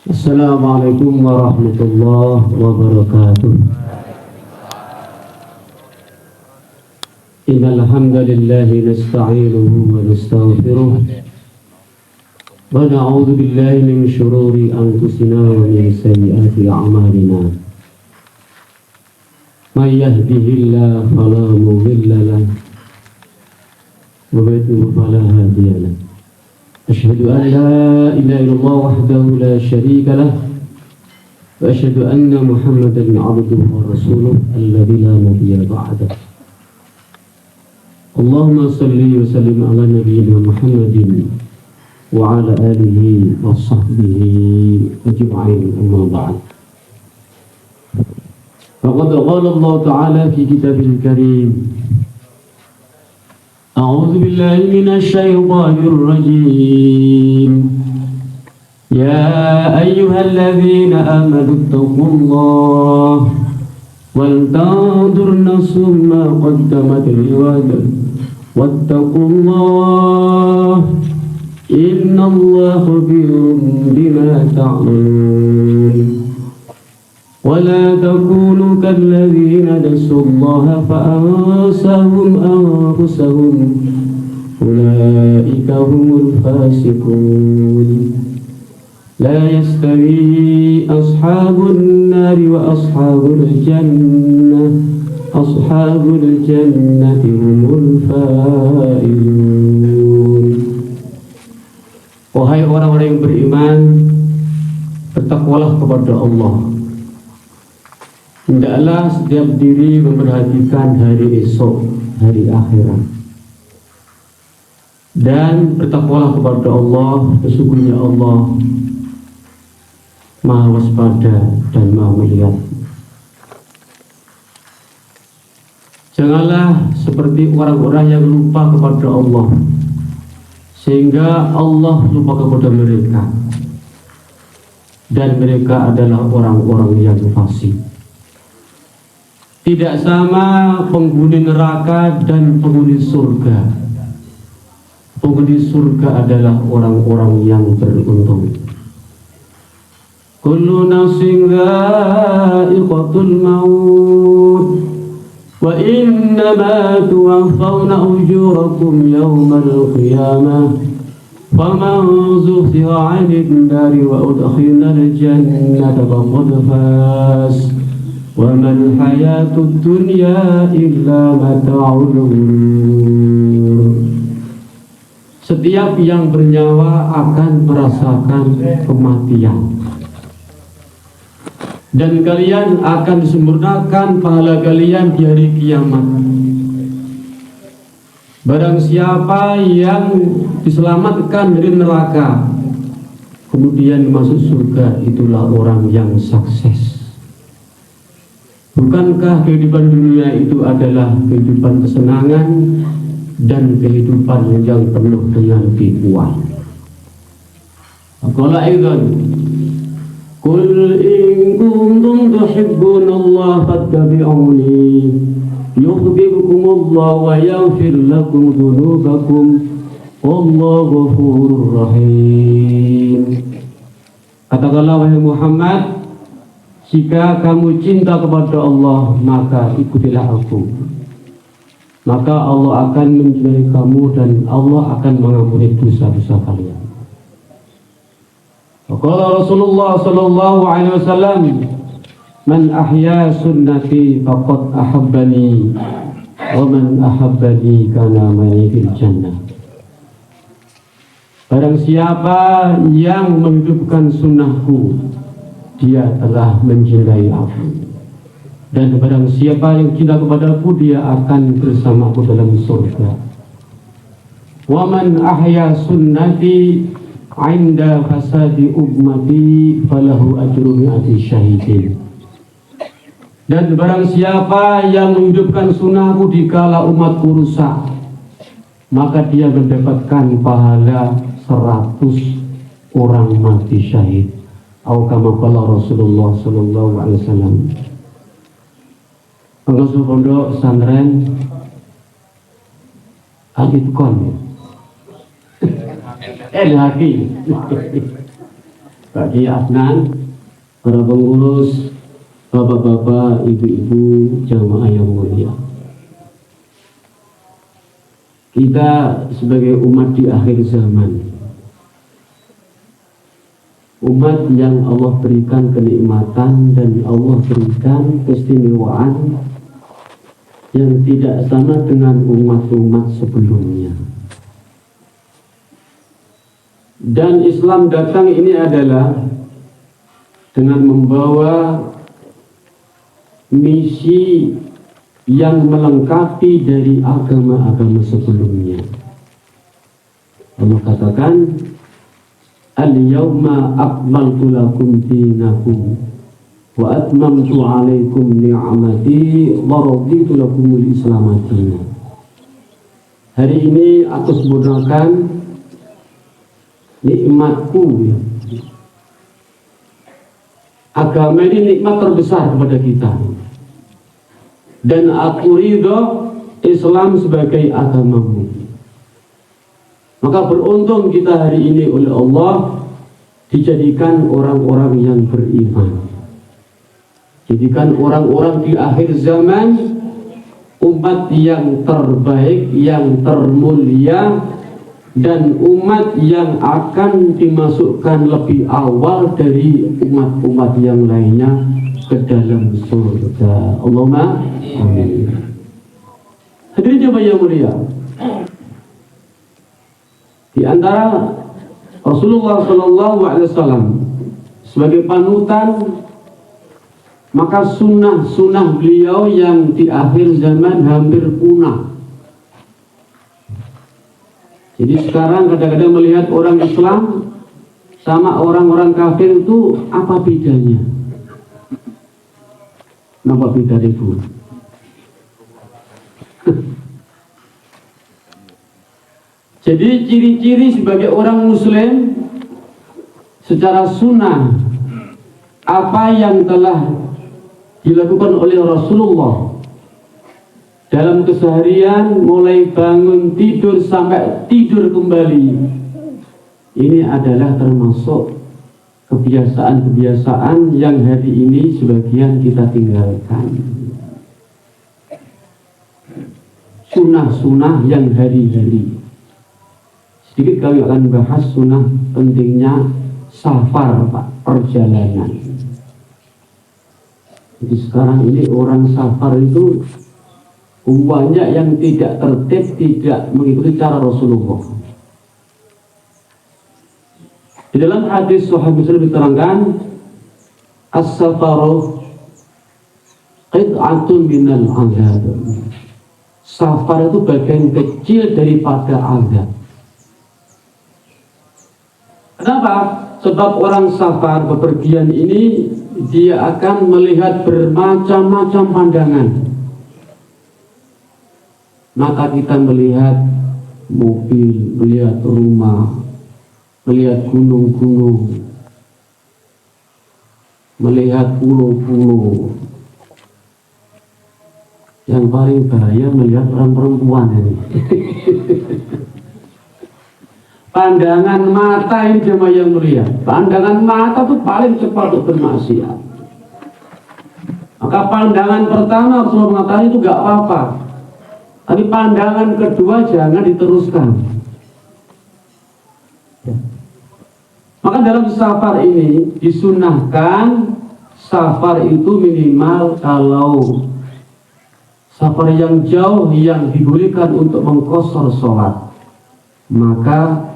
Assalamualaikum warahmatullahi wabarakatuh. Innal hamdalillahi nasta'inuhu wa nastaghfiruh wa na'udzu billahi min shururi anfusina wa min sayyiati a'malina. May yahdihillahu fala mudilla lahu wa may yudlil fala hadiya lahu. Asyhadu an la ilaha illallah wahdahu la syarika lah wa asyhadu anna Muhammadan 'abduhu wa rasuluh alladzi la nabiyya ba'dah. Allahumma shalli wa sallim ala nabiyyina Muhammadin wa ala alihi wa sahbihi ajma'in, amma ba'd. Faqad qala Allah ta'ala fi kitabil karim, أعوذ بالله من الشيطان الرجيم يا أيها الذين آمنوا اتقوا الله ولتنظر نفس ما قدمت لغد واتقوا الله إن الله خبير بما تعملون ولا تكونوا كالذين نسوا الله فأنساهم أنفسهم أولئك هم الفاسقون لا يستوي أصحاب النار وأصحاب الجنة أصحاب الجنة هم الفائزون. Wahai orang-orang yang beriman, bertakwalah kepada Allah. Hendaklah setiap diri memperhatikan hari esok, hari akhirat, dan bertakwalah kepada Allah. Sesungguhnya Allah Maha waspada dan Maha melihat. Janganlah seperti orang-orang yang lupa kepada Allah, sehingga Allah lupa kepada mereka, dan mereka adalah orang-orang yang fasik. Tidak sama penghuni neraka dan penghuni surga. Penghuni surga adalah orang-orang yang beruntung. Kullu nafsin dha'iqatul maut wa innama tuwaffawna ujurakum yawmal qiyamah faman zuhziha 'anil nari wa udkhila al-jannata faqad faz. Wa mal hayatud dunya illa mata'ul ghurur. Setiap yang bernyawa akan merasakan kematian, dan kalian akan disempurnakan pahala kalian di hari kiamat. Barang siapa yang diselamatkan dari neraka kemudian masuk surga, itulah orang yang sukses. Bukankah kehidupan dunia itu adalah kehidupan kesenangan dan kehidupan yang penuh dengan tipuan? Qala aidan qul in kuntum tuhibbunallaha fattabi'uni yuhibbukumullah wa yaghfir lakum dzunubakum wallahu ghafurur rahim. Katakanlah wahai Muhammad, jika kamu cinta kepada Allah, maka ikutilah aku. Maka Allah akan mencintai kamu dan Allah akan mengampuni dosa-dosa kalian. Qala Rasulullah sallallahu alaihi wasallam, man ahya sunnati faqad ahabbani wa man ahabbani kana ma'i fil jannah. Barang siapa yang menghidupkan sunnahku, dia telah mencintai aku, dan barang siapa yang cinta kepadaku, dia akan bersamaku dalam surga. Wa man ahya sunnati 'inda fasadi ummati falahu ajru mi'ati syahidin. Dan barang siapa yang menghidupkan sunnahku dikala umatku rusak, maka dia mendapatkan pahala 100 orang mati syahid. Atau kama qala Rasulullah sallallahu alaihi wasallam. Pengasuh pondok pesantren Al-Itqan. Lagi. Pak Kiai Adnan, para pengurus, bapak-bapak, ibu-ibu, jamaah yang mulia. Kita sebagai umat di akhir zaman, umat yang Allah berikan kenikmatan dan Allah berikan keistimewaan yang tidak sama dengan umat-umat sebelumnya. Dan Islam datang ini adalah dengan membawa misi yang melengkapi dari agama-agama sebelumnya. Allah katakan, Al-yawma akmaltu lakum dinakum wa atmamtu alaikum ni'amati wa raditu lakumul Islam dinan. Hari ini aku sempurnakan nikmatku. Agama ini nikmat terbesar kepada kita. Dan aku ridho Islam sebagai agamamu. Maka beruntung kita hari ini oleh Allah dijadikan orang-orang yang beriman. Jadikan orang-orang di akhir zaman umat yang terbaik, yang termulia, dan umat yang akan dimasukkan lebih awal dari umat-umat yang lainnya ke dalam surga. Allahumma amin. Hadirin jemaah yang mulia, di antara Rasulullah SAW sebagai panutan, maka sunnah-sunnah beliau yang di akhir zaman hampir punah. Jadi sekarang kadang-kadang melihat orang Islam sama orang-orang kafir itu apa bedanya? Nampak beda ribu. Jadi ciri-ciri sebagai orang muslim secara sunnah apa yang telah dilakukan oleh Rasulullah dalam keseharian mulai bangun tidur sampai tidur kembali, ini adalah termasuk kebiasaan-kebiasaan yang hari ini sebagian kita tinggalkan. Sunnah-sunnah yang hari-hari. Sedikit kami akan bahas sunnah pentingnya safar, Pak, perjalanan. Jadi sekarang ini orang safar itu banyak yang tidak tertib, tidak mengikuti cara Rasulullah. Di dalam hadis Sahih Muslim diterangkan, as-safaru qit'atun minal azab. Safar itu bagian kecil daripada azab. Kenapa? Sebab orang safar bepergian ini dia akan melihat bermacam-macam pandangan. Maka kita melihat mobil, melihat rumah, melihat gunung-gunung, melihat pulau-pulau. Yang paling bahaya melihat orang perempuan ini. Pandangan mata ini jemaah yang mulia. Pandangan mata itu paling cepat untuk bermaksiat. Maka pandangan pertama Rasulullah mengatakan itu gak apa-apa. Tapi pandangan kedua jangan diteruskan. Maka dalam safar ini disunahkan safar itu minimal kalau safar yang jauh yang dibolehkan untuk mengqashar sholat, maka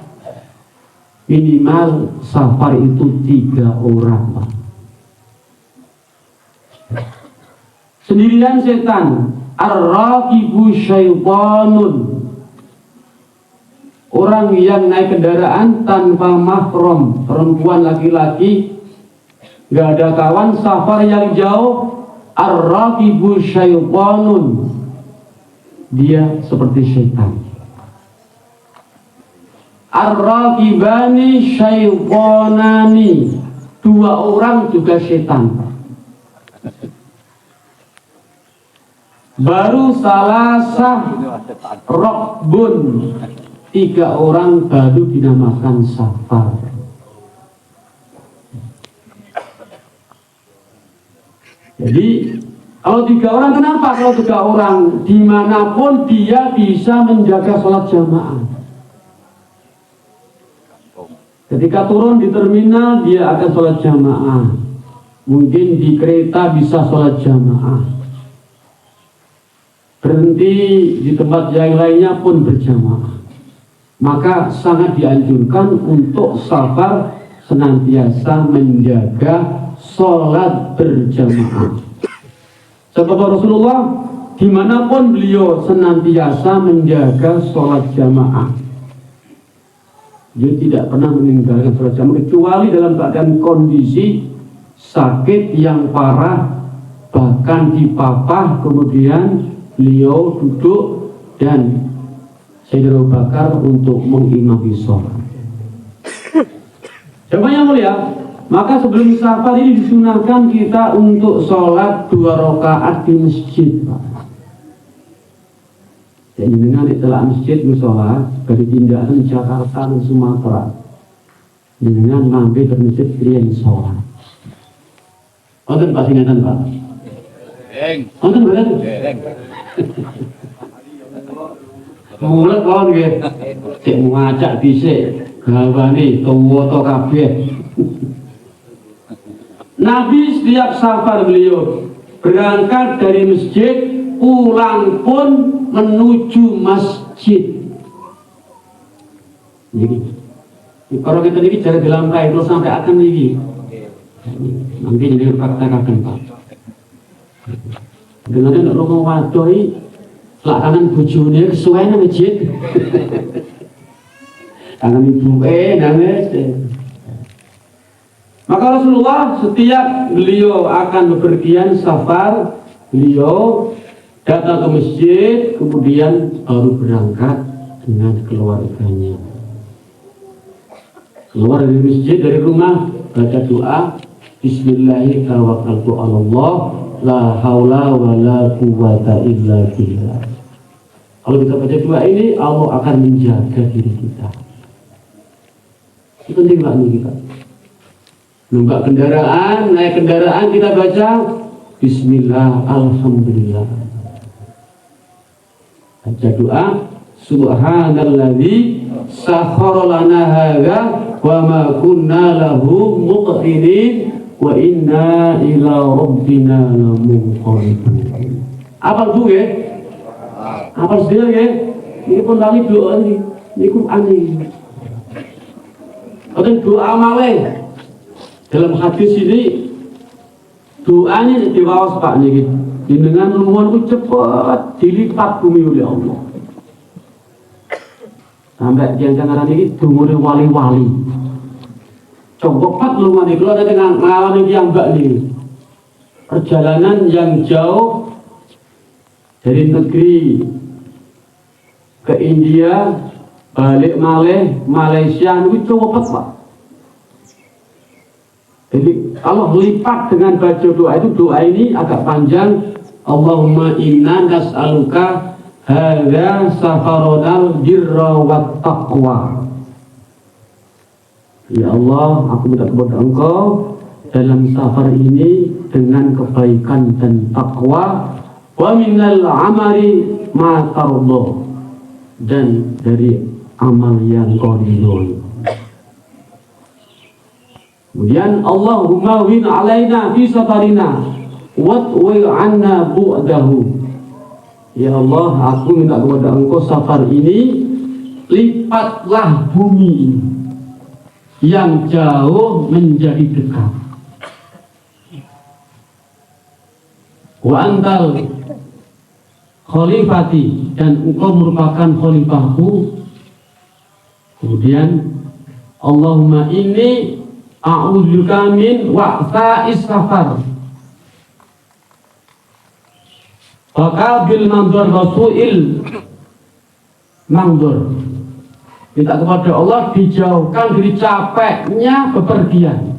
minimal safar itu 3 orang, Pak. Sendirian setan, ar-raqibu syaitanun. Orang yang naik kendaraan tanpa mahram, perempuan laki-laki, gak ada kawan, safar yang jauh, ar-raqibu syaitanun. Dia seperti syaitan. Ar-raqibani syaitanani. 2 orang juga syaitan. Baru salasah rokbun, 3 orang baru dinamakan safar. Jadi kalau 3 orang, kenapa kalau 3 orang? Dimanapun dia bisa menjaga sholat jamaah. Ketika turun di terminal dia akan sholat jamaah. Mungkin di kereta bisa sholat jamaah. Berhenti di tempat yang lainnya pun berjamaah. Maka sangat dianjurkan untuk safar senantiasa menjaga sholat berjamaah. Sebab Rasulullah dimanapun beliau senantiasa menjaga sholat jamaah. Dia tidak pernah meninggalkan sholat jamaah kecuali dalam keadaan kondisi sakit yang parah, bahkan dipapah, kemudian beliau duduk dan Sayyidina Abu Bakar untuk mengimami sholat. Jemaah yang mulia, maka sebelum safar ini disunahkan kita untuk sholat 2 rakaat di masjid, Pak. Jadi dengan itulah masjid musola dari tindakan Jakarta dan Sumatera. Dengan mampir ke masjid kalian sholat. Onten Pak singatan Pak. Onten berarti. Mulut kawan nggih. Sik ngajak dhisik gawane tuwa to kabeh. Nabi setiap safar beliau berangkat dari masjid, pulang pun menuju masjid. Jadi, kalau kita ini cara dilangkai terus sampai akan ini. Nanti jadi praktek-praktek Pak. Dengan ada rumah wadoi lakangan bojone kesuwen nang masjid. Kangen ibu nangis. Maka Rasulullah setiap beliau akan bepergian safar, beliau datang ke masjid, kemudian baru berangkat dengan keluarganya. Keluar dari masjid, dari rumah, baca doa, Bismillahirrahmanirrahim, la haula wa la quwwata illa billah. Kalau kita baca doa ini, Allah akan menjaga diri kita. Itu penting Pak ini kita. Numpak kendaraan, naik kendaraan kita baca Bismillah, Alhamdulillah. Baca doa Subhanalladzi sakhkhara lana hadza wa ma kunna lahu muqrinin wa inna ila rabbina lamunqalibun. Apa itu ya? Apa sedaya ya? Ini pun lali doa ini Quran ini. Ada doa malih. Dalam hadis ini doanya diwawas Pak nih, dengan lumayan cepat dilipat bumi oleh Allah. Sampai yang jangan ini dumure wali-wali. Cepat lumayan kalau ada dengan mengalami yang enggak nih. Perjalanan yang jauh dari negeri ke India, balik Malaysia itu cepat Pak. Jadi kalau lipat dengan baca doa itu, doa ini agak panjang. Allahumma inna nas'aluka hadza safaronal birra wat taqwa. Ya Allah, aku minta kepada Engkau dalam safar ini dengan kebaikan dan takwa, wa minal amali ma tardha, dan dari amal yang Kau ridhoi. Kemudian Allahumma win alaina fi safarina watwi anna bu'dahu. Ya Allah, aku minta kepada Engkau safar ini lipatlah bumi yang jauh menjadi dekat. Wa antal khalifati, dan Engkau merupakan khalifahku. Kemudian Allahumma inni a'udzubika min wa'sa'is safar wa bil mandur rasuil mandur. Minta kepada Allah dijauhkan dari capeknya bepergian,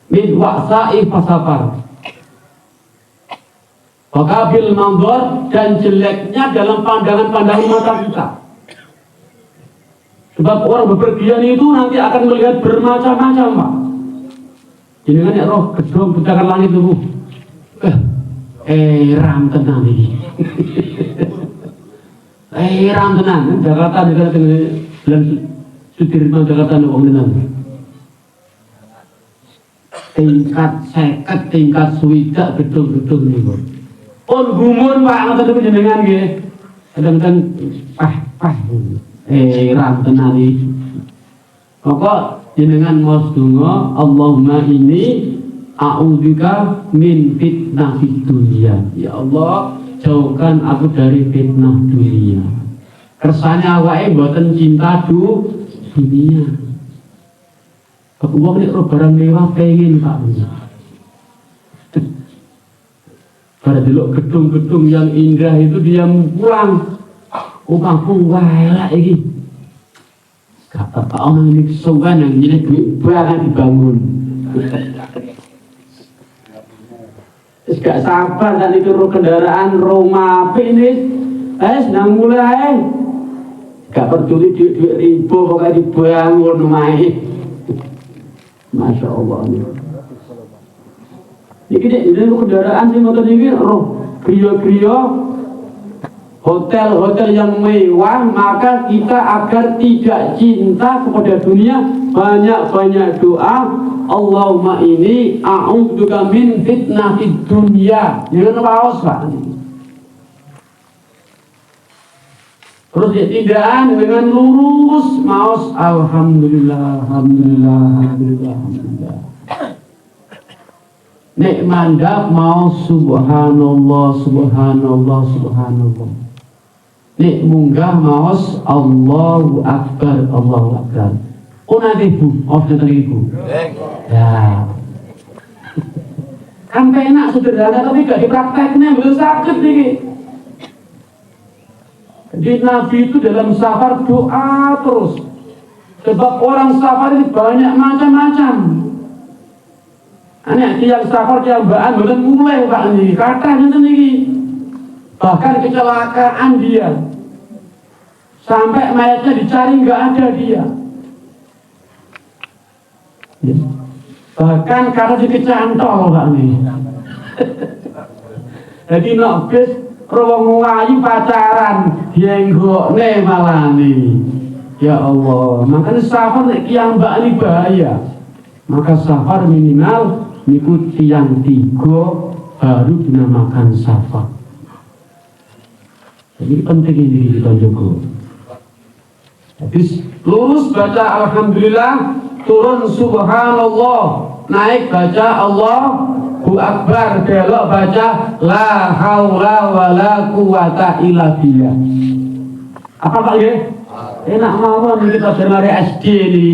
min wa'sa'is safar wa bil mandur, dan jeleknya dalam pandangan-pandangan mata kita. Sebab orang bepergian itu nanti akan melihat bermacam-macam Pak. Ini kan ya roh gedung butakan langit itu. ram tenan iki. Ram tenan Jakarta dengan Sudirman Jakarta wong tenan. Tingkat 50, tingkat 60 gedung-gedung niku. Pun gumun Pak ngoten jenengan nggih. Kadang-kadang pah ram tenan iki. Pokok jenengan mos donga Allahumma inni a'udzubika min fitnahid dunya. Ya Allah, jauhkan aku dari fitnah dunia. Kersane awake mboten cinta dunia. Aku wong nek barang mewah pengen Pak. Pada delok gedung-gedung yang indah itu dia pulang. Omahku elek iki. Gak apa omong ini kesukaan yang jadi duit banget dibangun. Terus gak sabar saat itu kendaraan Roma finish. Nang mulai. Gak peduli duit ribu pokoknya dibangun rumahnya. Masya Allah ini. Ini kendaraan sih motor ini griyo-griyo hotel-hotel yang mewah, maka kita agar tidak cinta kepada dunia banyak-banyak doa. Allahumma inni a'udzubika min fitnahid dunya. Jangan paus Pak. Terus ya tindakan dengan lurus maos alhamdulillah, alhamdulillah, alhamdulillah, alhamdulillah. Nek mandap mau subhanallah, subhanallah, subhanallah. Nek munggah maos Allahu Akbar, Allahu Akbar. Nanti Bu, nanti Ibu. Ya. Kan enak sederhana tapi gak diprakteknya, belum sakit nih. Di Nabi itu dalam safar doa terus. Sebab orang safar ini banyak macam-macam. Anak tiang safar tiang baan belum mulai Pak ini katanya sendiri. Bahkan kecelakaan dia sampai mayatnya dicari nggak ada dia. Bahkan karena dikecantol Pak ini. Jadi nak bis rawang wayu pacaran dienggokne malah nih. Ya Allah, makanya safar yang mbak ini bahaya. Maka safar minimal mengikuti yang 3 baru dinamakan safar. Jadi penting ini kita jaga. Jadi lurus baca alhamdulillah, turun subhanallah, naik baca Allahu Akbar, belok baca la haula wala quwata illa billah. Apa Pak ya? Enak mawon kita dari SD ini.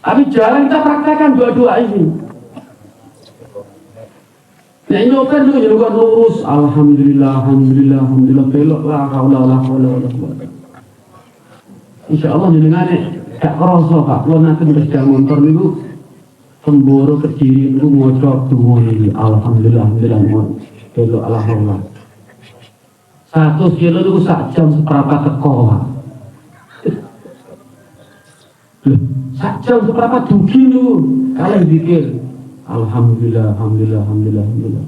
Tapi jarang kita praktekkan doa-doa ini. Nah ini kan juga jadi lurus alhamdulillah, alhamdulillah, alhamdulillah, belok la haula wala quwata. Insyaallah jenengan gak kerasa Pak, kalau nanti sepeda motor niku Semboro Kediri niku maca donga iki alhamdulillah, alhamdulillah, belok alhamdulillah. 1 kilo niku sak jam seperempat teko Pak. Sak jam seperempat dugi niku kalih zikir. Alhamdulillah, alhamdulillah, alhamdulillah, alhamdulillah.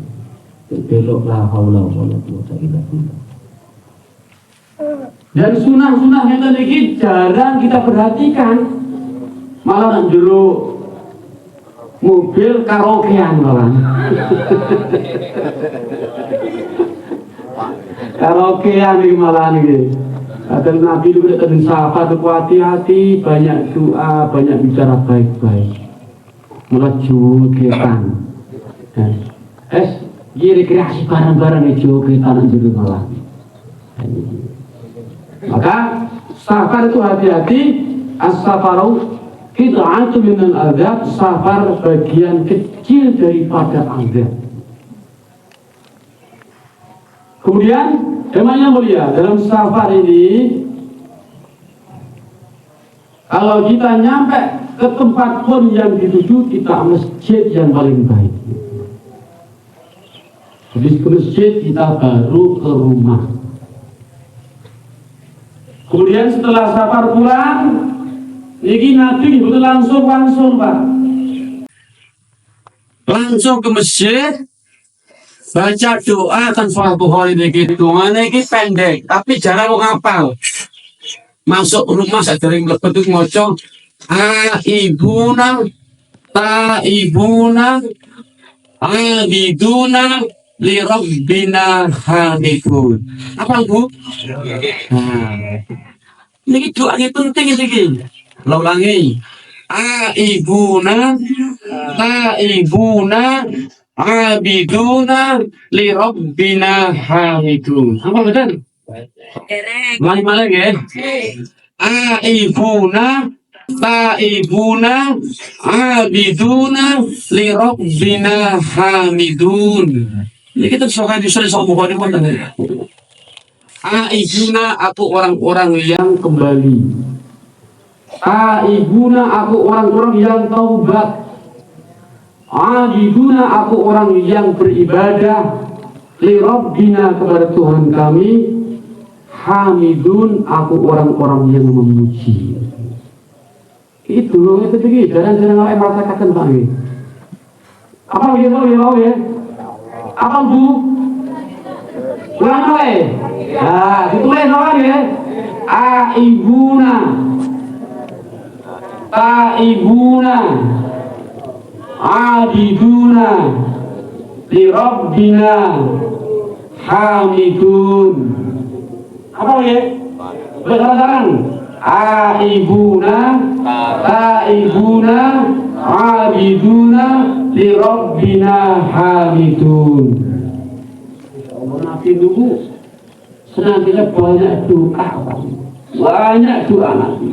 Belok la haula wala quwata illa billah. Dan sunah-sunah yang tadi jarang kita perhatikan. Malah nang jero mobil karaokean malah. Karaokean iki malah iki. Ada Nabi itu tadi sahabat hati-hati, banyak doa, banyak bicara baik-baik. Melaju ketan. Rekreasi barang-barang itu ketan juga malah. Maka safar itu hati-hati. As-safaru qit'atun minal adzab, safar bagian kecil daripada azab. Kemudian yang mulia dalam safar ini, kalau kita nyampe ke tempat pun yang dituju, kita masjid yang paling baik. Habis ke masjid kita baru ke rumah. Kemudian setelah safar pulang, ini Nabi betul langsung Pak. Langsung ke masjid, baca doa kan soal Bukhari niki dongane iki pendek tapi jarang wong hafal. Masuk rumah sadurunge mlebet iku maca aibuna taibuna abiduna li rabbina hamidun. Apa Bu? Nah, niki doa ini penting iki. Lah ulangi. Aibuna taibuna abiduna li rabbina hamidun. Apa betul? Malah ya. Aibuna taibuna abiduna li rabbina hamidun. Ini kita soal disuruh soal Bukhari pun tadi. Aibuna aku orang-orang yang kembali. Taibuna aku orang-orang yang taubat. Abiduna aku orang yang beribadah. Li Rabbina kepada Tuhan kami. Hamidun aku orang-orang yang memuji. Itu begini. Jarang-jarang saya merasakan Pak. Apa ya? Apa Bu? Ulang lagi. Nah, ditulis ya. Aibuna taibuna abiduna li rabbina hamidun. Apa ya? Bersama-sama. Aibuna taibuna abiduna li rabbina hamidun. Nabi dulu senantiasa banyak doa, Nabi.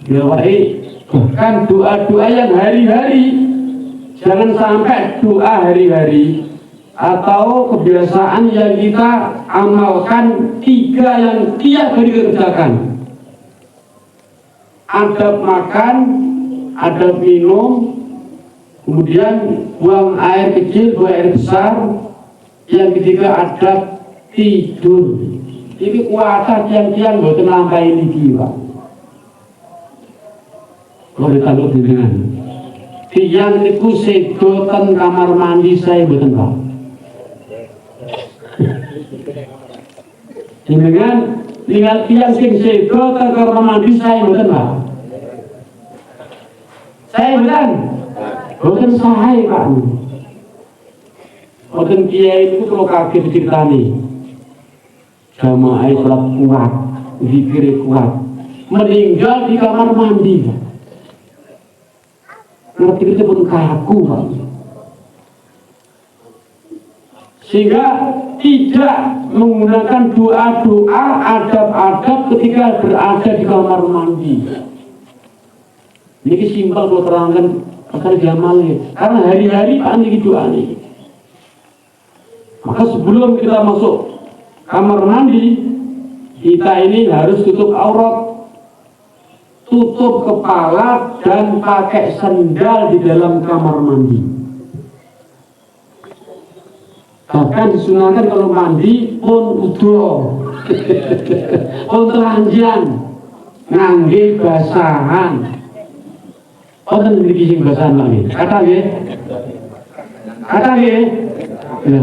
Ya baik, bahkan doa-doa yang hari-hari, jangan sampai doa hari-hari atau kebiasaan yang kita amalkan 3 yang tiap hari kerjakan. Adab makan, adab minum, kemudian buang air kecil, buang air besar. Yang ketiga adab tidur. Ini kuasa tiang-tiang boten lampahi niki, Pak. Kalau ditanggung dengan tiang niku sedotan kamar mandi saya boten, Pak. Dengan tiang sing sedotan kamar mandi saya boten, Pak. Saya boten sahai, Pak. Boten kiai itu kalau kaget ceritani jamaah sholat kuat, zikir kuat, meninggal di kamar mandi. Ngerti itu pun kaku, Pak. Sehingga tidak menggunakan doa-doa, adab-adab ketika berada di kamar mandi. Ini simpel kalau terangkan pasal jamalnya. Karena hari-hari Pak ini doa nih. Maka sebelum kita masuk kamar mandi, kita ini harus tutup aurat, tutup kepala dan pakai sendal di dalam kamar mandi. Bahkan disunahkan kalau mandi pun udah pun telanjang ngangge basahan. Oh, dan memiliki sing basahan lagi. Kata ya. Ya.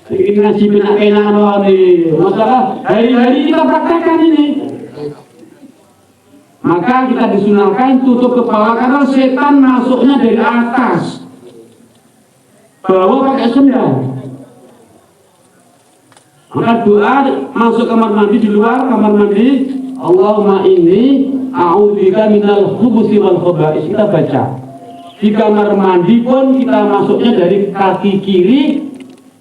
Ini ngasih enak-enak nih. Masalah hari-hari kita praktekkan ini. Maka kita disunahkan tutup kepala karena setan masuknya dari atas. Bawa pakai sendal. Maka doa masuk kamar mandi di luar kamar mandi, Allahumma inni a'udzubika minal khubuthi wal khaba'is. Kita baca. Di kamar mandi pun kita masuknya dari kaki kiri.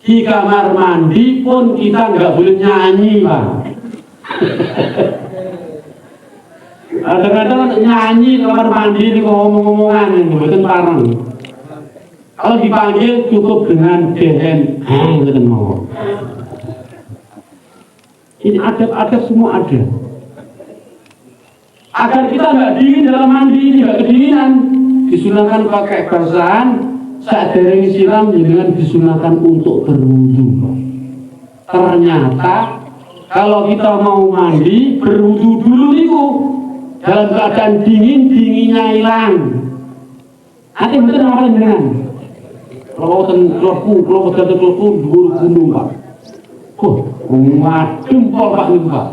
Di kamar mandi pun kita nggak boleh nyanyi, Pak. Kadang-kadang nyanyi di kamar mandi ini ngomong-ngomongan ini bukan parang. Kalau dipanggil cukup dengan dehen, bukan mau. Ini adab-adab semua ada. Agar kita nggak dingin dalam mandi ini, nggak kedinginan. Disunahkan pakai basahan, saat dereng siram dengan disunahkan untuk berwudu. Ternyata kalau kita mau mandi berwudu dulu niku dalam keadaan dinginnya hilang. Nanti betul apa dengan? Kalau kita dhuwur gunung Pak. Madem Pak niku Pak.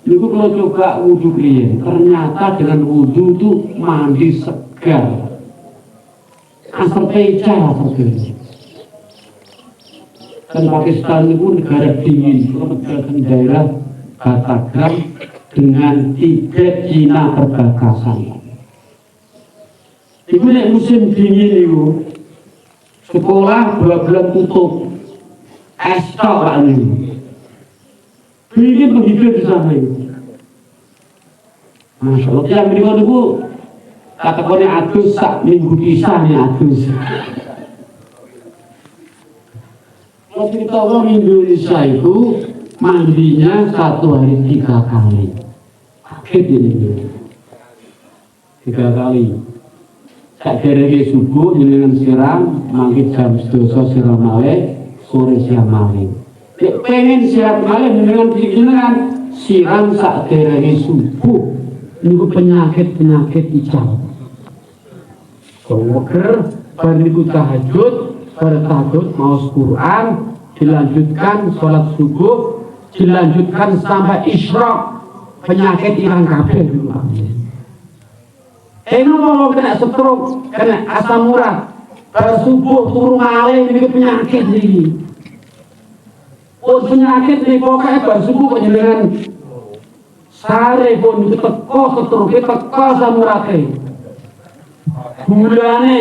Niku kalau coba wudu kliyen, ternyata dengan wudu itu mandi segar. Asal peca segar. Kan Pakistan itu negara dingin, negara daerah Batakran dengan Tibet, Cina perbatasan. Itu nek musim dingin itu sekolah 2 bulan tutup, estok Pak ini. Dingin begitu di sana itu. Masya Allah, yang berikut itu kata kone adus sak minggu pisah nih adus. Kalau kita orang Indonesia itu mandinya 1 hari 3 kali. Kaget ini. 3 kali. Sak derenge subuh jenengan siram, mangkit jam 12 siram malih, sore siram malih. Nek pengen siram malih jenengan siram sak derenge subuh. Niku penyakit ijal. Seger bar niku tahajud, bertahajud maos Quran, dilanjutkan sholat subuh, dilanjutkan sampai isyraq, penyakit hilang kabeh. Kalau kena stroke, kena asam urat, bar subuh turu malih ini penyakit ini. Penyakit ini pokoknya bar subuh jenengan sare pun teko stroke, teko asam urate. Gulane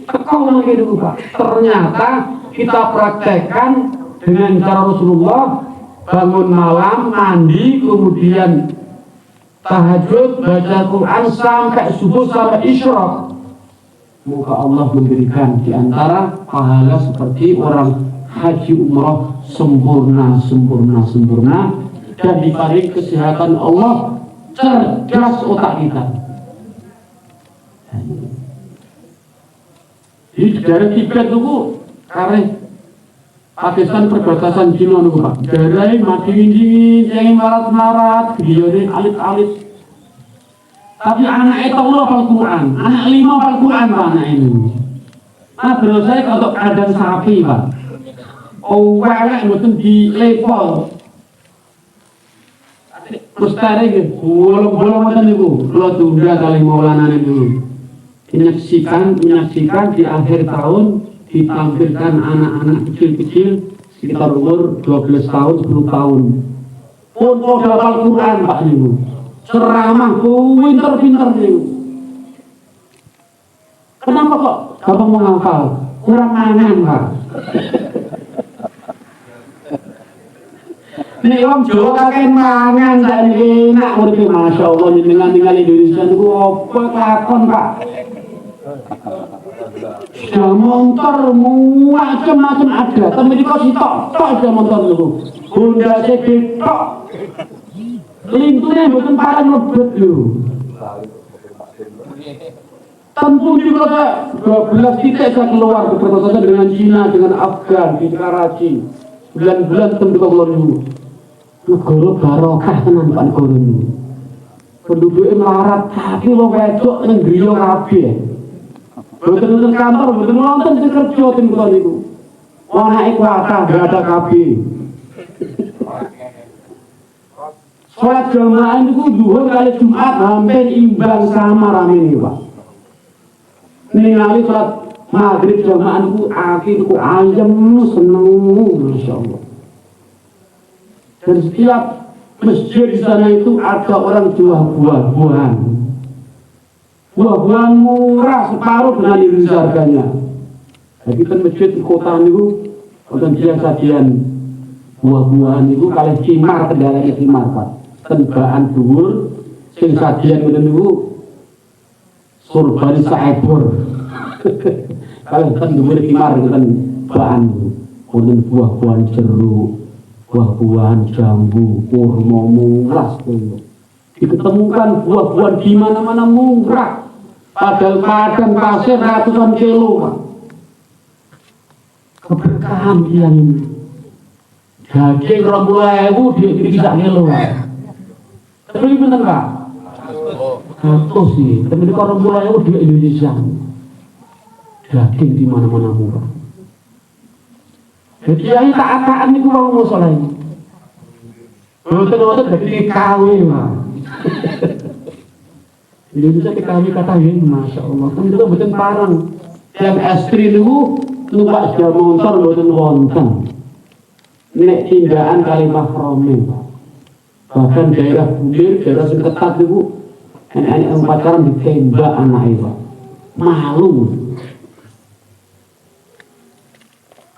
teko lagi dulu Pak. Ternyata kita praktekkan dengan cara Rasulullah, bangun malam, mandi, kemudian tahajud, baca Quran sampai subuh sampai isyraq. Moga Allah memberikan di antara pahala seperti orang haji umrah sempurna dan diparing kesehatan Allah, cerdas otak kita. Di daerah Tibet itu karena Pakistan perbatasan Cina itu Pak, daerah mati dingin, yang marat-marat, giyone alit-alit. Tapi anak itu Allah Al-Quran, anak 5 Al-Quran Pak anak ini. Nah terus saya kalau keadaan sapi Pak, welek mboten di level. Mustari gitu, bolong-bolong mboten niku, kula tunda kali Maulana niku. Menyaksikan di akhir tahun ditampilkan anak-anak kecil-kecil sekitar umur 12 tahun, 10 tahun. Pun pada Al-Quran Pak niku. Ceramah pinter-pinter niku. Kenapa kok gampang menghafal? Kurang mangan Pak. Nek wong Jawa kakek mangan sak enak uripe masyaallah jenengan tinggal Indonesia niku apa lakon Pak? Sudah motor macam-macam ada, tapi di kos tok sudah motor niku. Honda Civic tok. Lintune mboten parang lebet lho. Tentu juga 12 titik saya keluar ke perbatasan dengan Cina, dengan Afgan, di Karachi. 9 bulan tentu keluar dulu. Negara barokah tenan Pak negara ini. Penduduknya melarat, tapi wong wedok ning griya kabeh. Boten nonton kantor, boten nonton sing kerja ten kula niku. Wong anake kuatah gak ada kabeh. Salat jamaah niku zuhur kali Jumat hampir imbang sama rame nih Pak. Ningali salat maghrib jamaah niku akhir niku ayem seneng masyaallah. Dan setiap masjid di sana itu ada orang jual buah-buahan. Buah-buahan murah separuh dengan Indonesia harganya. Jadi kan masjid di kota itu konten sajian buah-buahan itu kalian cimar kendalanya cimar Pak. Tembaan dhuwur sing sajian ngoten niku surban saebor. Kalian kan dhuwur cimar ngoten bahan konten buah-buahan jeruk, buah-buahan jambu, kurma murah tuh. Diketemukan buah-buahan di mana-mana murah. Padahal padang pasir ratusan kilo Pak. Keberkahan yang ini Daging 20.000 dia bisa ngelo. Tapi bener Pak? Satu sih, tapi di 20.000 di Indonesia. Daging di mana-mana murah. Jadi yang taat-taat niku mau masalah ini. Boten-boten daging KW, Pak. Indonesia KW kata ini, Masya Allah. Kan itu boten parang. Yang estri niku numpak sepeda motor boten wonten. Nek tindakan kali mahromin. Bahkan daerah Bundir, daerah sing ketat niku anak-anak yang pacaran ditembak anak itu. Malu.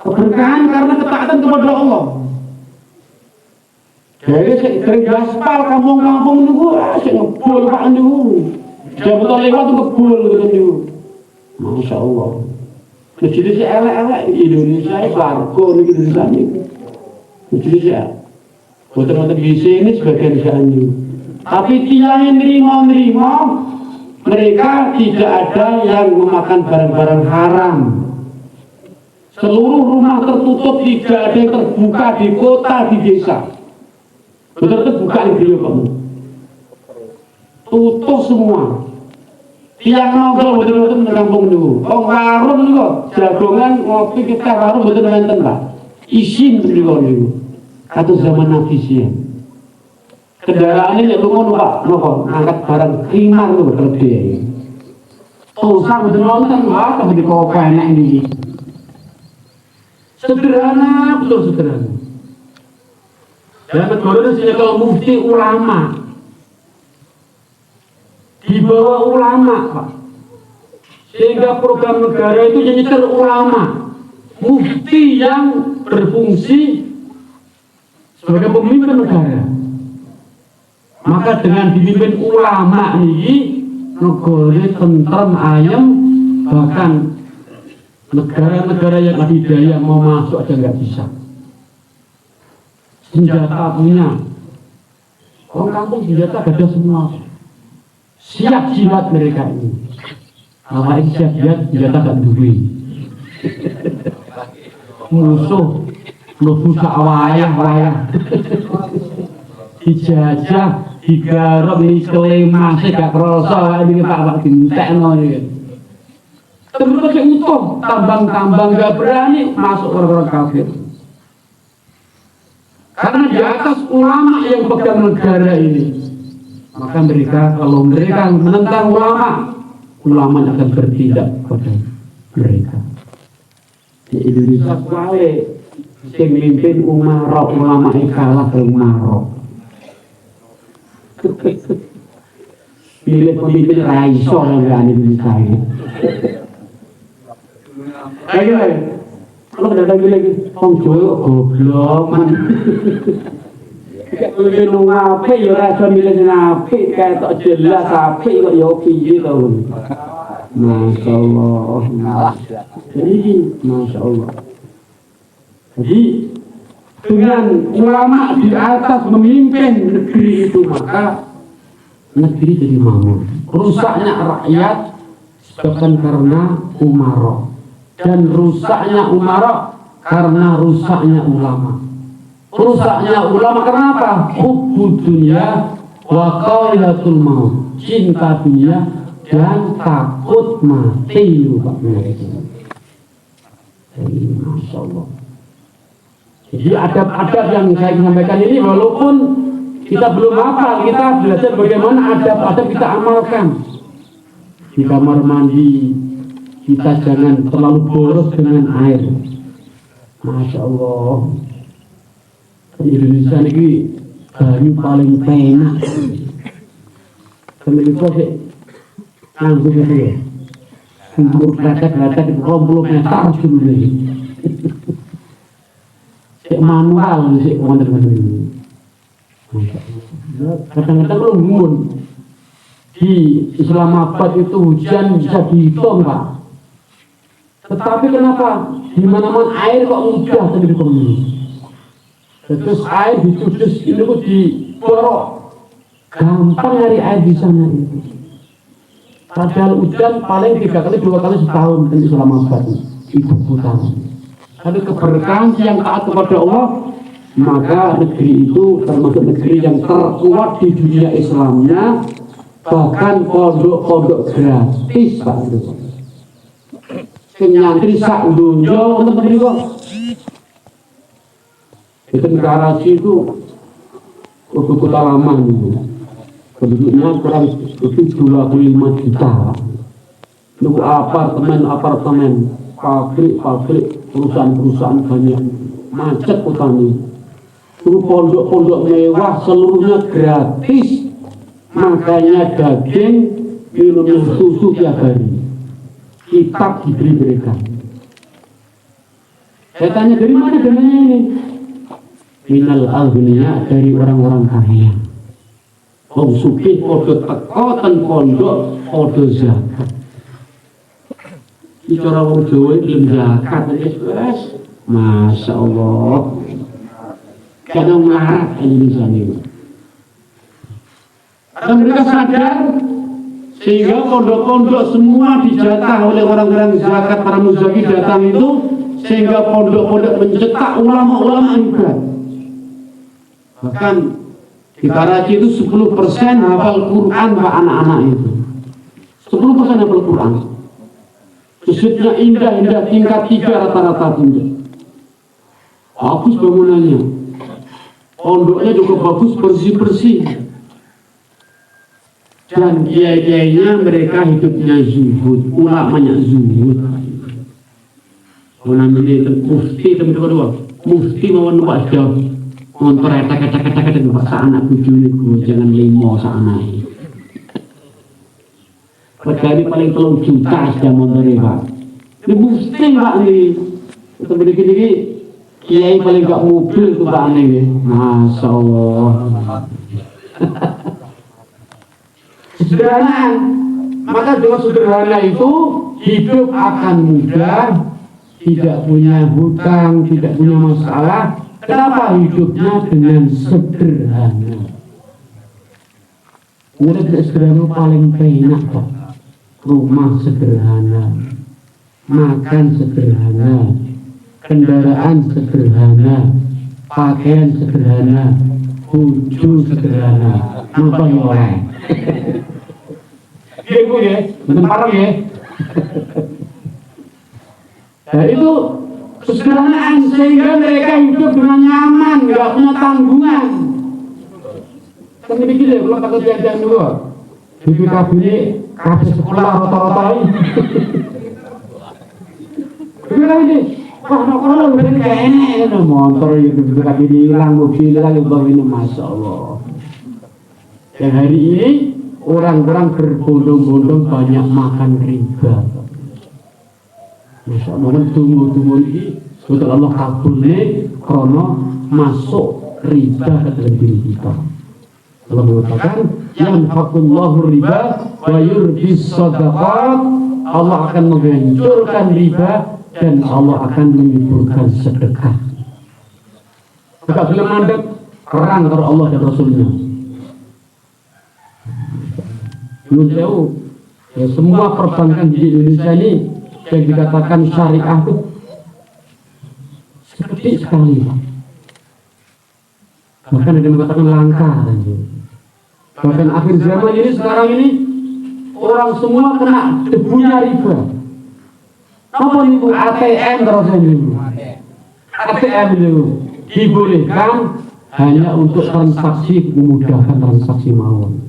Keberkahan karena ketaatan kepada Allah. Jadi sering gaspal kampung-kampung niku, sing ngebul Pak niku. Dia betul lewat ngebul ngoten niku. Masya Allah. Jadi si elek-elek Indonesia warga niki Indonesia niku. Jadi ya. Boten-boten bisa ini sebagian jalan. Tapi tiang nerima mereka tidak ada yang memakan barang-barang haram. Seluruh rumah tertutup, tidak ada yang terbuka di kota, di desa. Betul-betul buka nih beliau kamu. Tutup semua. Tiang ngobrol betul-betul menampung dulu. Oh warung nih kok, jagongan ngopi kita warung betul-betul Pak. Isin beliau dulu. Atau zaman nafisnya. Kendaraan ini itu mau Pak, angkat barang khimar tuh terlebih. Usah betul nonton Pak, tapi di kau enak ini. Sederhana, betul sederhana. Dan negara ini kalau mufti ulama, di bawah ulama Pak. Sehingga program negara itu nyetir ulama, mufti yang berfungsi sebagai pemimpin negara. Maka dengan dipimpin ulama ini negara tentrem ayem, bahkan negara-negara yang adidaya mau masuk aja nggak bisa. Senjata punya, orang kampung senjata ada semua. Siap jimat mereka ini. Apa siap jihad senjata gak duwe. Musuh mlebu sak wayah-wayah. Dijajah, digarap nikele masih gak krasa iki Pak dintekno iki. Terus pakai utuh, tambang-tambang gak berani masuk orang-orang kafir. Karena di atas ulama yang pegang negara ini. Maka mereka, kalau mereka menentang ulama, ulama akan bertindak pada mereka. Di Indonesia kuale sing mimpin umara ulama kalah ke umara. Pilih pemimpin raiso yang Indonesia ini. Ayo, kalau datang lagi, Hong Jawa goblok man. Kayak lu ngape ya rasa milih ngape kayak tak jelas ape kok ya piye to. Masya Allah. Jadi Masya Allah. Jadi dengan ulama di atas memimpin negeri itu maka negeri jadi makmur. Rusaknya rakyat disebabkan karena umara. Dan rusaknya umara karena rusaknya ulama. Rusaknya ulama kenapa? Hubbud dunya wa qailatul maut. Cinta dunia dan takut mati. Masya Allah. Jadi adab-adab yang saya sampaikan ini walaupun kita belum hafal, kita belajar bagaimana adab-adab kita amalkan. Di kamar mandi kita jangan terlalu boros dengan air. Masya Allah. Di Indonesia ini banyu paling penak. Kemudian itu sih nganggung itu ya. Untuk kretek-kretek 20 meter dulu nih. Cek manual sih teman-teman ini. Kadang-kadang lu ngumun. Di Islamabad itu hujan bisa dihitung Pak. Tetapi kenapa di mana-mana air kok mudah terjadi pemilu? Terus air dicudus itu di borok, gampang nyari air di sana itu. Padahal hujan paling 3 kali 2 kali setahun di Islamabad ibu kota. Ada keberkahan yang taat kepada Allah maka negeri itu termasuk negeri yang terkuat di dunia Islamnya, bahkan pondok-pondok gratis Pak. Sing nyantri sak donya wonten mriku. Itu Karachi itu kota lama itu. Penduduknya kurang lebih 25 juta. Itu apartemen, pabrik, perusahaan banyak. Macet kota ini. Itu pondok-pondok mewah seluruhnya gratis. Makanya daging, minum susu tiap hari. Kitab diberi mereka. Saya tanya dari mana dananya ini? Minal aghniya, dari orang-orang kaya. Wong sugih padha teko ten pondok padha zakat. Iki cara wong Jawa iki zakat wis. Masyaallah. Kadang marah Indonesia ini. Dan mereka sadar sehingga pondok-pondok semua dijatah oleh orang-orang zakat, para muzaki datang itu, sehingga pondok-pondok mencetak ulama-ulama hebat. Bahkan di Karachi itu 10% hafal Quran Pak, anak-anak itu 10% hafal Quran. Masjidnya indah-indah, tingkat 3 rata-rata tinggi. Bagus bangunannya, pondoknya juga bagus, bersih-bersih. Dan kiai-kiainya mereka hidupnya zuhud, ulamanya zuhud. Orang ini mufti teman kedua, mufti mau numpak jauh, motor etak-etak dan paksa anak bujuni jangan limo sana. Perkara paling 3 juta sudah motor Pak. Ini mufti Pak ini, teman ini kiai paling gak mobil tuh Pak ini, masya Allah. Sederhana, maka dengan sederhana itu hidup akan mudah, tidak punya hutang, tidak punya masalah. Kenapa hidupnya dengan sederhana? Murid sederhana paling enak Pak. Rumah sederhana, makan sederhana, kendaraan sederhana, pakaian sederhana, bojo sederhana, nonton oleh. Iya Bu ya, bener parah ya. Nah itu kesederhanaan sehingga mereka hidup dengan nyaman, nggak punya tanggungan. Kan ini gila, kalau takut jajan dulu. BPKB ini kasih sekolah rata-rata ini. Gimana ini? Wah, kalau mereka gak enak, motor itu BPKB hilang, mobil lagi bawa ini, masya Allah. Dan hari ini orang-orang berbondong-bondong banyak makan riba. Masya Allah, tunggu ini betul Allah kabulnya karena masuk riba ke dalam diri kita. Allah mengatakan yang hakullahu riba wa yurbis sadaqat, Allah akan menghancurkan riba dan Allah akan menyuburkan sedekah. Kita boleh mandek perang antara Allah dan Rasulnya. Belum tahu ya, semua perbankan di Indonesia ini yang dikatakan syariah itu sedikit sekali. Bahkan ada yang mengatakan langka. Bahkan akhir zaman ini sekarang ini orang semua kena debunya riba. Apa itu ATM terus ini? ATM itu dibolehkan hanya untuk transaksi, memudahkan transaksi mawon.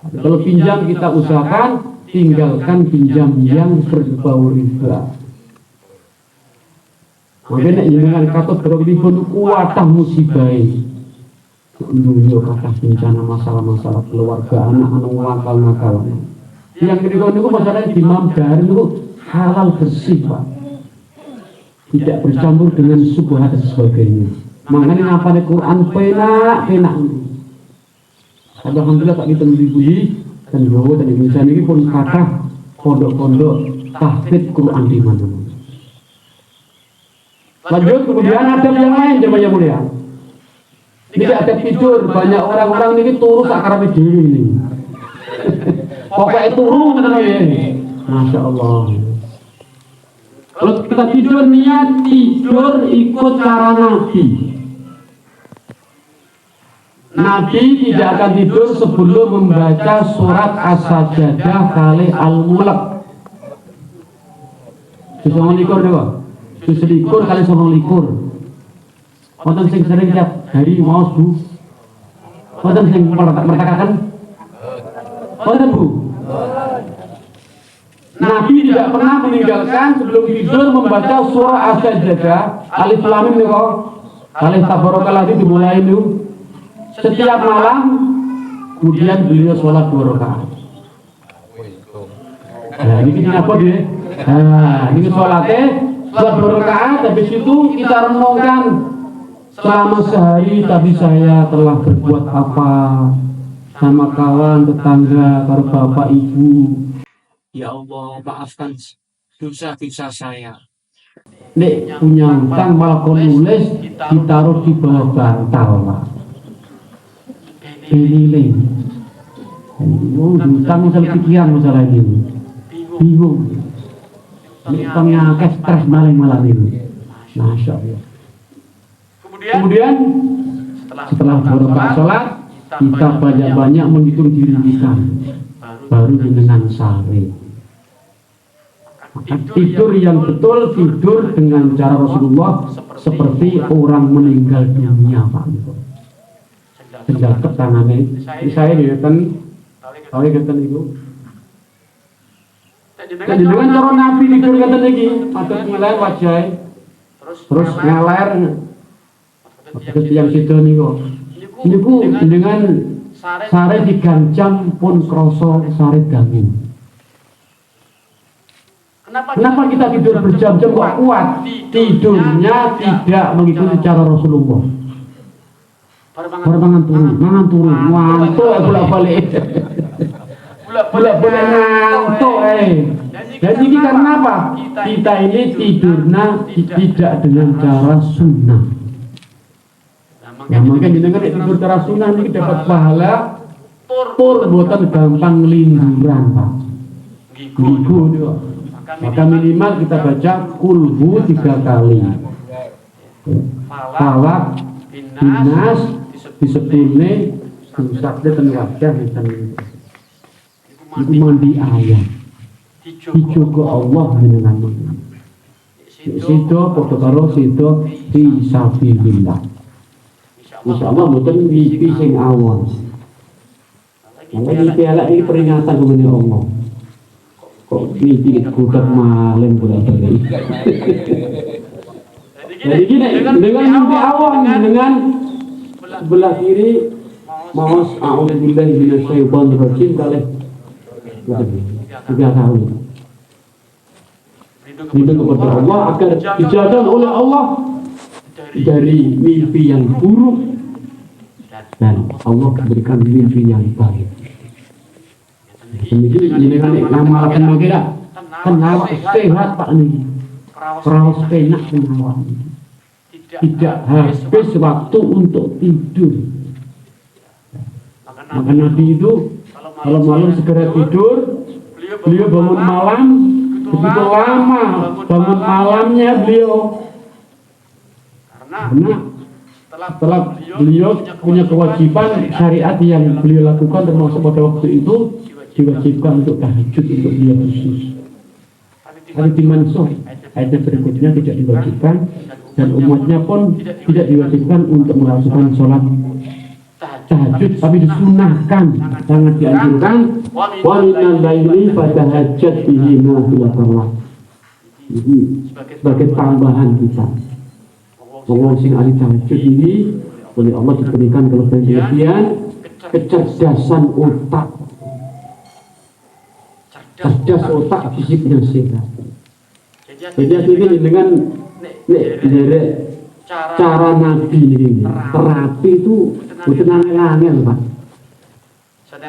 Kalau pinjam kita usahakan tinggalkan pinjam yang berbau riba. Makanya dengan kata berriba itu kuatah musibah. Dunia kata bencana masalah-masalah keluarga, anak-anak nakal-nakal. Yang kedua itu masalahnya di Mamdar itu halal bersih Pak. Tidak bercampur dengan syubhat dan sebagainya. Makanya apa di Quran penak. Alhamdulillah Pak kita beli dan Jawa dan Indonesia ini pun kata pondok-pondok tahfidz Quran di mana-mana. Lanjut kemudian ada yang lain jemaah yang mulia. Tidak ada tidur, banyak orang-orang ini turu sakarape dhewe ini. Pokoknya turu tenan ya. Masya Allah. Kalau kita tidur niat tidur ikut cara Nabi. Nabi tidak akan tidur sebelum membaca surat As-Sajdah kali Al-Mulk. 29 dewa. 29 kali 29. Wonten sing sering tiap hari maos Bu. Wonten sing mertakaken. Wonten Bu. Nabi tidak pernah meninggalkan sebelum tidur membaca surah As-Sajdah Alif Lam Mim niku. Alif Tabarakalladzi dimulai niku. Setiap malam kemudian beliau sholat 2 rakaat. Nah, ini apa dia? Nah, ini sholatnya sholat 2 rakaat. Habis itu kita renungkan selama sehari tadi saya telah berbuat apa sama kawan, tetangga, para bapak, ibu. Ya Allah, maafkan dosa-dosa saya. Nek punya utang malah kau nulis ditaruh di bawah bantal Pak. Keliling. Oh, utang masalah pikiran masalah ini. Bingung. Utangnya akeh stres malam ini. Masya Allah. Kemudian setelah berdoa sholat kita banyak-banyak menghitung diri kita. Baru dengan sare. Tidur yang betul, tidur dengan cara Rasulullah seperti orang meninggal dunia Pak. Sejak tangannya, saya dilihatkan, kalau dilihatkan itu. Jadi dengan cara Nabi tidur kata lagi, atau nilai wajah, terus ngaler, seperti yang situ nih kok. Ini ku dengan sare digancang pun kroso sare ganggu. Kenapa kita tidur berjam-jam kok kuat? Tidurnya tidak mengikuti cara Rasulullah. Mangan turun, ngantuk bolak-balik. Bolak-balik ngantuk Jadi karena apa? Kita ini tidurnya tidak dengan cara sunnah. Ya makanya jenengan tidur cara sunnah ini dapat pahala tur buatan gampang linduran Pak. Gigu juga. Maka minimal kita baca kulhu 3 kali. Falak, binas, disebutnya sakde dan wajah itu mandi ayat. Dijogo Allah dengan situ foto karo situ fisabilillah. Insyaallah mboten mimpi sing awon. Ini piala ini peringatan kepada Allah. Kok mimpi kudat malam bolak-balik. Jadi gini, dengan mimpi awon dengan sebelah kiri maos a'udzubillahi minasyaitonir rajim kali 3 tahun. Minta kepada Allah agar dijaga oleh Allah dari mimpi yang buruk dan Allah berikan mimpi yang baik. Jadi dengan ngamalkan kira kan awak sehat Pak nih. Perawas penak awak. Tidak habis waktu untuk tidur. Maka Nabi itu kalau malam segera tidur, beliau bangun malam begitu lama bangun malamnya beliau karena setelah beliau punya kewajiban syariat yang beliau lakukan termasuk pada waktu itu diwajibkan untuk tahajud untuk dia khusus. Tapi di mansuh ayat berikutnya tidak diwajibkan dan umatnya pun tidak diwajibkan untuk melakukan sholat tahajud, tapi disunahkan, sangat dianjurkan. Wa minal laili fatahajjat bihi nafilatan. Jadi sebagai tambahan kita. Allah sing ahli tahajud ini oleh Allah diberikan kelebihan kecerdasan otak. Cerdas otak fisiknya sehat. Jadi ini dengan cara Nabi ini terapi itu bukan angel Pak.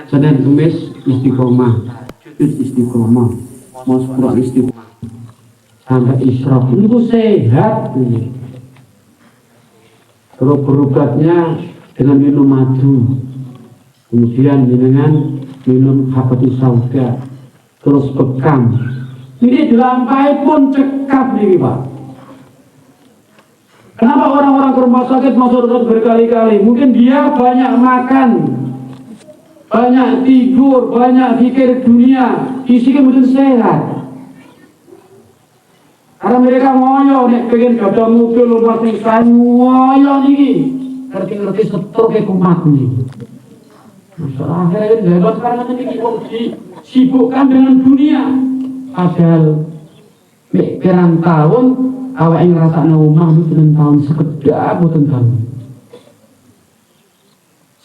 Senin Kamis istiqomah, istiqomah, mau sepuluh istiqomah, sampai Isra itu sehat. Terus berobatnya dengan minum madu, kemudian dengan minum habatus sauda, terus bekam Ini dilampahi pun cekap nih Pak. Kenapa orang-orang ke rumah sakit masuk berkali-kali? Mungkin dia banyak makan, banyak tidur, banyak pikir dunia, isinya mungkin sehat. Karena mereka ngoyo, nek pengen gada mobil luar tingkat ngoyo nih, ngerti-ngerti setor kayak kumat nih. Masalah akhirnya hebat karena ini disibukkan dengan dunia. Padahal pirang tahun awak yang ngerasa omah itu tahun sekedap boten tahun.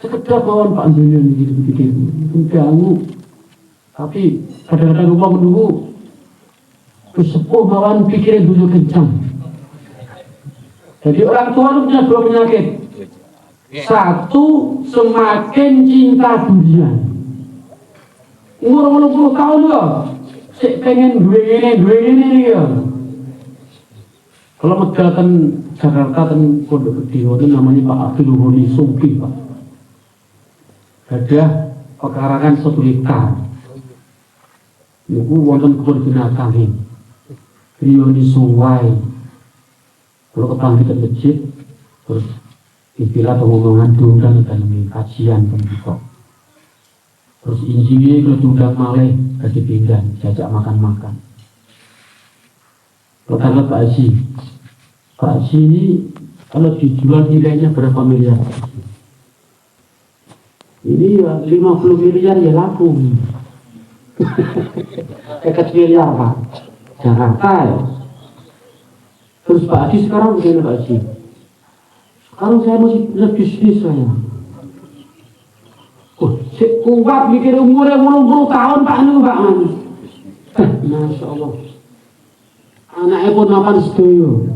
Sekedap mawon Pak dunia ini gitu-gitu. Ganggu. Tapi kadang-kadang rumah menunggu sepuh mawon pikirin dulu kencang. Jadi orang tua itu punya dua penyakit. Satu, semakin cinta dunia. Umur 80 tahun loh. Sik pengen duwe ini ya. Kalau medalkan Jakarta kan Pondok Gede itu namanya Pak Abdul Ghani Sumpi Pak. Ada pekarangan 1 hektar. Niku wonten kebun binatang ini. Beliau di sungai. Kalau ketang kita masjid, terus istilah atau ngomongan diundang dalam kajian pendidikan. Terus injingnya kalau diundang malih kasih pinggan, jajak makan-makan. Kalau Pak Haji, Pak Haji ini kalau dijual nilainya berapa miliar? Ini 50 miliar ya laku. 1 miliar Pak. Jakarta ya. Terus Pak Haji sekarang bagaimana Pak Haji? Sekarang saya masih punya bisnis saya. Oh, kuat mikir umurnya 80 tahun Pak Anu Pak Anu. Masya Allah. Anaknya pun mapan sedoyo.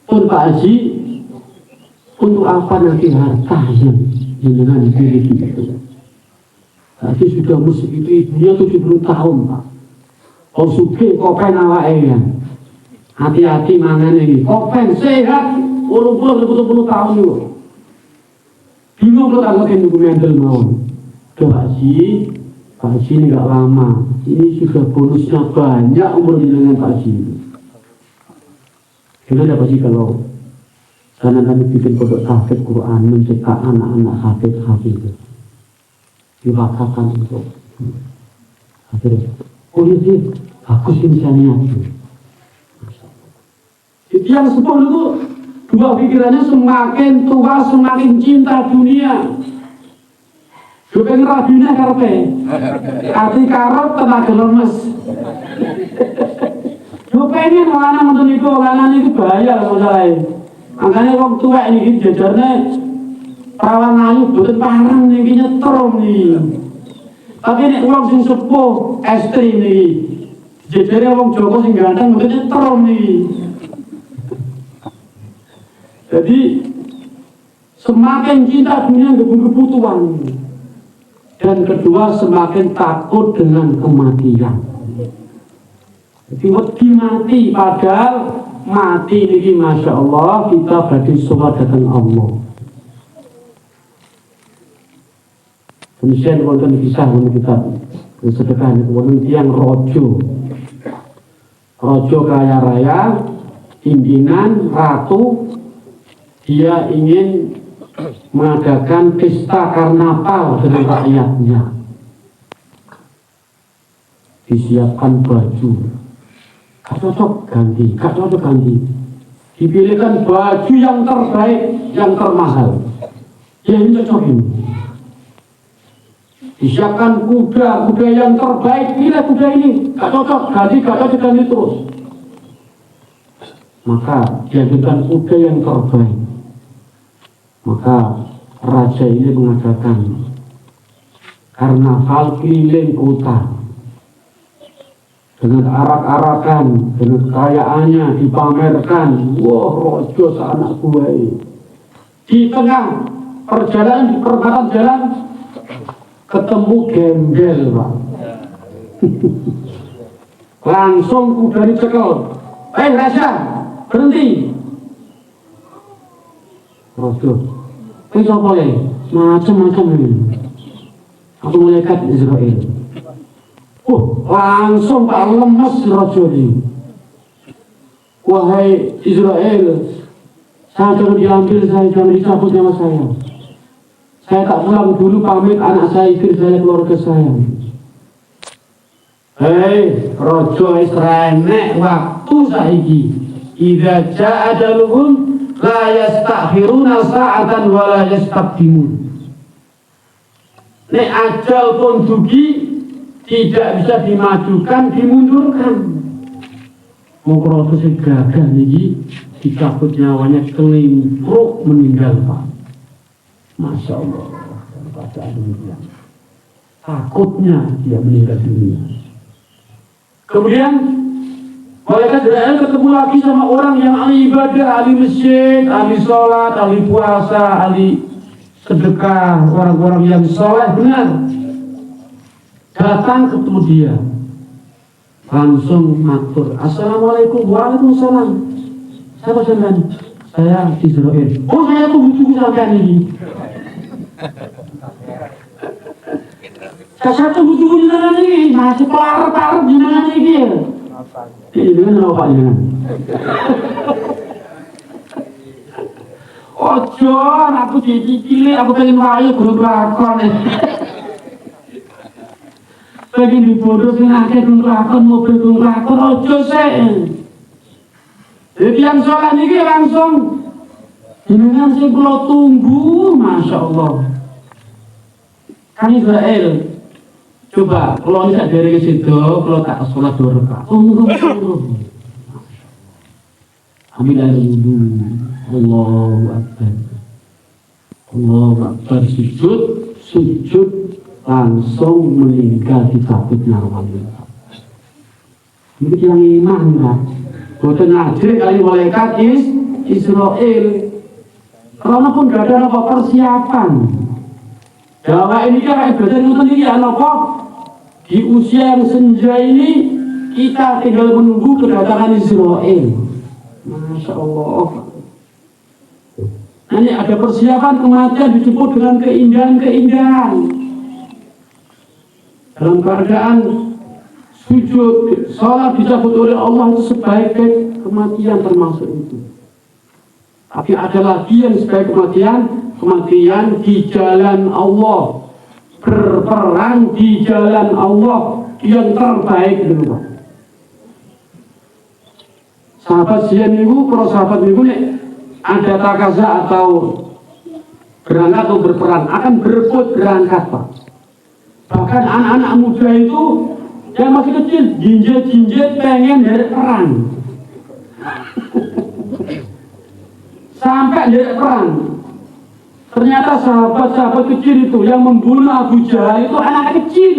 Pun Pak Haji, untuk apa nanti harta yang dengan diri itu? Haji sudah musik itu ibunya 70 tahun Pak. Kau suge kopen awake ya. Hati-hati mangan ini. Kopen sehat, 40 tahun itu. Bingung kalau tak makin dokumental mau. Pak Haji ini gak lama. Ini sudah bonusnya banyak umur dengan Pak Haji. Gimana Pak Haji kalau kami bikin pondok hafid Quran, mencetak anak-anak hafid diwakafkan untuk hafid. Oh iya, bagus misalnya. Jadi yang sepuluh itu dua pikirannya semakin tua semakin cinta dunia. Juga rabine karpe, ati karot tenaga lemes. Yo pengen lanang untuk niku, lanang itu bahaya masalahnya. Makanya wong tua ini jajarnya perawan ayu boten parang niki nyetrum nih. Tapi nek wong sing sepuh estri niki jajare wong Joko sing ganteng boten nyetrum niki. Jadi semakin cinta dunia gebu-gebu tuan. Dan kedua semakin takut dengan kematian. Jadi wedi mati padahal mati ini Masya Allah kita berarti sholat datang Allah. Kemudian wonten kisah kita sedekah wonten tiyang rojo kaya raya, pimpinan ratu, dia ingin mengadakan pesta karnaval dengan rakyatnya. Disiapkan baju, gak cocok ganti. Dipilihkan baju yang terbaik, yang termahal. Ya ini cocok ini. Disiapkan kuda yang terbaik, pilih kuda ini, gak cocok ganti terus. Maka diajukan kuda yang terbaik. Maka raja ini mengadakan karnaval keliling kota dengan arak-arakan, dengan kekayaannya dipamerkan. Wah, rojo seanak buah. Di tengah perjalanan, di perempatan jalan ketemu gembel Pak. Langsung kuda dicekel. Raja, berhenti. Rojo, ini apa ya? Macam-macam ini. Aku malaikat Israel. Langsung Pak lemes raja ini. Wahai Israel, saya jangan diambil, saya jangan dicabut nyawa saya. Saya tak pulang dulu pamit anak saya, istri saya, keluarga saya. Hei, raja Israel, nek waktu saiki, idza ja'a ajaluhum la yastakhiruna sa'atan wa la yastaqdimun. Nek ajal pun dugi, tidak bisa dimajukan, dimundurkan. Mokro itu gagal nih, dicabut nyawanya, kelimpruk meninggal Pak. Masya Allah, keadaan demikian. Takutnya dia meninggal dunia. Kemudian malaikat Israel ketemu lagi sama orang yang ahli ibadah, ahli masjid, ahli sholat, ahli puasa, ahli sedekah, orang-orang yang soleh benar. Datang ketemu dia, langsung matur, assalamualaikum, waalaikumsalam. Siapa sampean? Saya Israel. Oh, saya tunggu sampean ini. Saya tunggu jenengan ini, masih pelarut-larut jenengan ini. Ini kan apa jenengan? Ojo, aku dicicili, aku pengen wayu guru lakon. Pengen dibodoh sing akeh guru lakon, mobil guru lakon, ojo sih. Jadi yang sholat ini langsung jenengan sing kula tunggu, Masya Allah. Kan Israel, coba kalau ini tak dari situ, kalau tak sholat 2 rakaat, tunggu. Ambil air wudhu, Allahu Akbar, Allahu Akbar, sujud langsung meninggal dicabut nyawanya. Ini yang iman lah. Boten ngajri kali malaikat Israel. Karena pun gak ada apa persiapan. Jawa ini kan ibadah itu sendiri apa? Di usia yang senja ini kita tinggal menunggu kedatangan Israel. Masya Allah. Ini ada persiapan kematian dijemput dengan keindahan-keindahan. Dalam keadaan sujud, sholat dicabut oleh Allah itu sebaik kematian termasuk itu. Tapi ada lagi yang sebaik kematian di jalan Allah, berperang di jalan Allah yang terbaik dulu Pak. Sahabat sian itu, para sahabat itu ada takaza atau berangkat atau berperang akan berebut berangkat Pak. Bahkan anak-anak muda itu yang masih kecil, jinjit pengen dari perang. Sampai dari perang. Ternyata sahabat-sahabat kecil itu yang membunuh Abu Jahal itu anak kecil.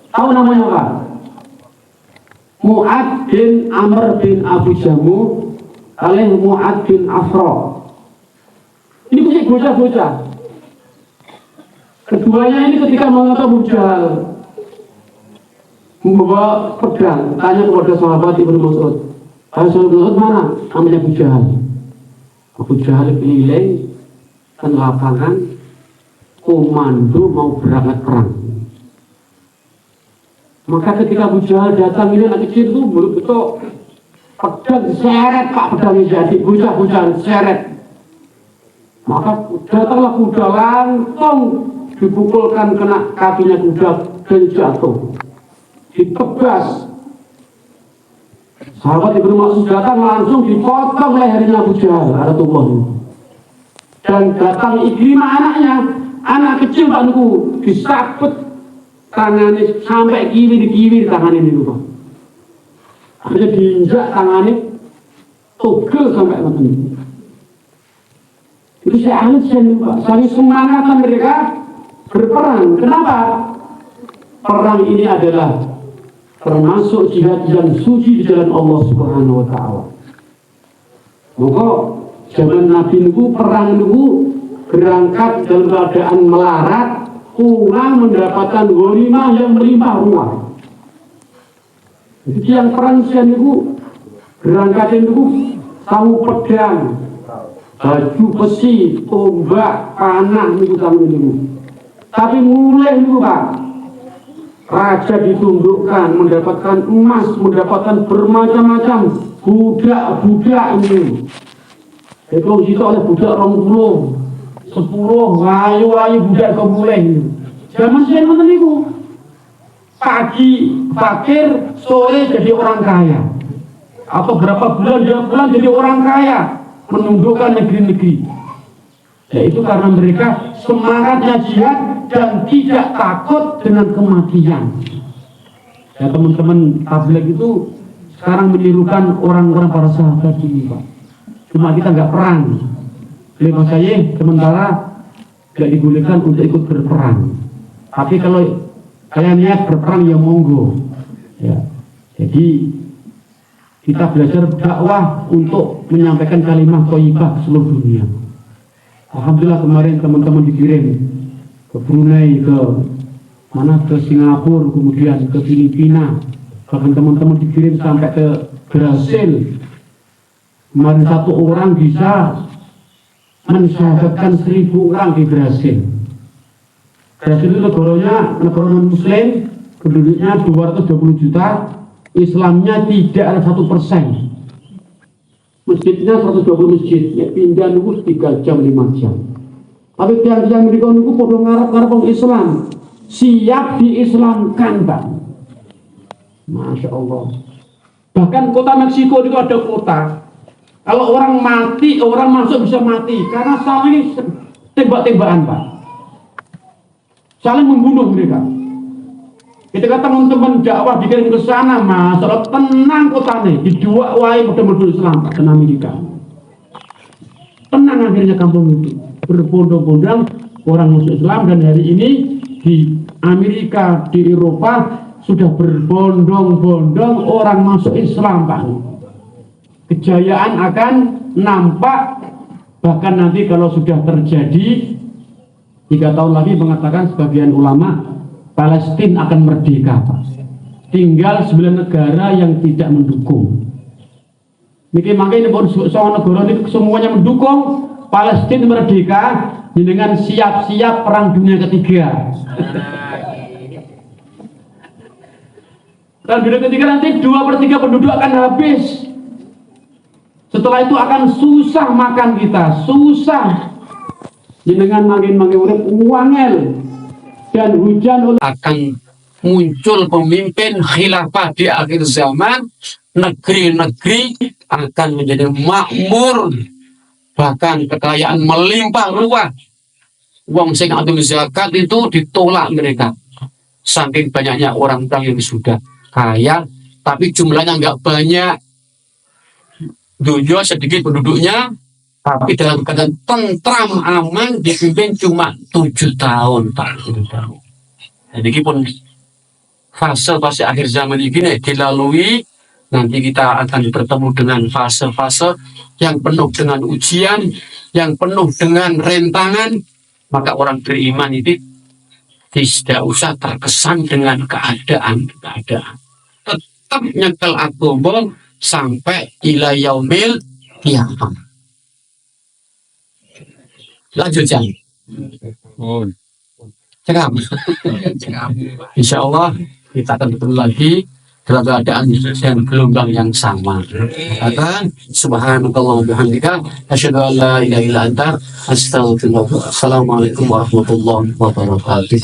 Tahu namanya apa? Mu'ad bin Amr bin Abu Jamu oleh Mu'ad bin Afra. Ini punya bocah-bocah. Keduanya ini ketika menonton Abu Jahal membawa pedang, tanya kepada sahabat Ibnu Mas'ud, Ibnu Mas'ud mana? Namanya Abu Jahal. Abu Jahal keliling ke lapangan, komando mau berangkat perang. Maka ketika Abu Jahal datang, ini anak kecil itu betul-betul pedang seret Pak, pedangnya jadi bocah-bocah seret. Maka datanglah kuda langsung dipukulkan kena kakinya kuda dan jatuh. Ditebas. Sahabat Ibnu Mas'ud datang langsung dipotong lehernya Abu Jahal, ada tubuhnya. Dan datang Ikrimah anaknya, anak kecil Pak Nuku, disabet tangannya sampai kiwir tangannya ini Pak. Akhirnya diinjak tangannya, togel sampai mati. Itu saya anut Pak, saling semangatkan mereka berperang. Kenapa? Perang ini adalah termasuk jihad yang suci di jalan Allah Subhanahu wa Ta'ala. Maka zaman Nabi niku perang niku berangkat dalam keadaan melarat, pulang mendapatkan ghanimah yang melimpah ruah. Jadi yang perang sian niku berangkat niku sawu pedang, baju besi, tombak, panah niku tamu niku. Tapi mulai niku Pak, raja ditundukkan, mendapatkan emas, mendapatkan bermacam-macam budak-budak ini. Itu situ oleh budak 20, 10, ayu budak kau mulai. Zaman saya nonton itu, pagi fakir, sore jadi orang kaya, atau berapa bulan 2 bulan jadi orang kaya, menundukkan negeri-negeri. Yaitu karena mereka semangatnya jihad dan tidak takut dengan kematian. Ya teman-teman tabligh itu sekarang menirukan orang-orang para sahabat ini, Pak. Cuma kita nggak perang. Lima saya sementara nggak dibolehkan untuk ikut berperang. Tapi kalau kalian niat berperang ya monggo. Ya. Jadi kita belajar dakwah untuk menyampaikan kalimat thayyibah ke seluruh dunia. Alhamdulillah kemarin teman-teman dikirim ke Brunei, ke mana, ke Singapura, kemudian ke Filipina, bahkan teman-teman dikirim sampai ke Brasil. Kemarin 1 orang bisa mensyahadatkan 1000 orang di Brasil. Brasil itu negara non muslim, penduduknya 220 juta, Islamnya tidak ada 1%. Masjidnya 120 masjid, ya pindah nunggu 3 jam 5 jam. Tapi tiang-tiang mereka nunggu podo ngarap-ngarap orang Islam, siap diislamkan, Pak. Masya Allah. Bahkan kota Meksiko itu ada kota. Kalau orang mati, orang masuk bisa mati karena saling tembak-tembakan, Pak. Saling membunuh mereka. Ketika teman-teman dakwah dikirim ke sana, masalah tenang kotanya, didua wae mudah-mudahan Islam Pak, dan Amerika. Tenang akhirnya kampung itu, berbondong-bondong orang masuk Islam, dan hari ini di Amerika, di Eropa sudah berbondong-bondong orang masuk Islam, Pak. Kejayaan akan nampak, bahkan nanti kalau sudah terjadi 3 tahun lagi, mengatakan sebagian ulama Palestina akan merdeka, Pak. Tinggal 9 negara yang tidak mendukung. Niki makanya soal negara ini semuanya mendukung Palestina merdeka dengan siap-siap perang dunia ketiga. Perang dunia ketiga nanti 2/3 penduduk akan habis. Setelah itu akan susah makan kita, susah. Dengan makin urip uangel. Dan hujan akan muncul pemimpin khilafah di akhir zaman, negeri-negeri akan menjadi makmur, bahkan kekayaan melimpah ruah. Wong sing atur zakat itu ditolak mereka, saking banyaknya orang-orang yang sudah kaya tapi jumlahnya nggak banyak. Dunia sedikit penduduknya, tapi dalam keadaan tentram aman, dipimpin cuma 7 tahun, Pak. 7 tahun. Jadi pun fase akhir zaman ini dilalui, nanti kita akan bertemu dengan fase-fase yang penuh dengan ujian, yang penuh dengan rentangan. Maka orang beriman itu tidak usah terkesan dengan keadaan. Tetap nyekel agama sampai ila yaumil qiyamah. Lanjut Jang. Cekam. Insya Allah kita akan bertemu lagi dalam keadaan dan gelombang yang sama. Kata subhanakallah bihamdika asyhadu an la ilaha illa anta astaghfiruka. Assalamualaikum warahmatullahi wabarakatuh.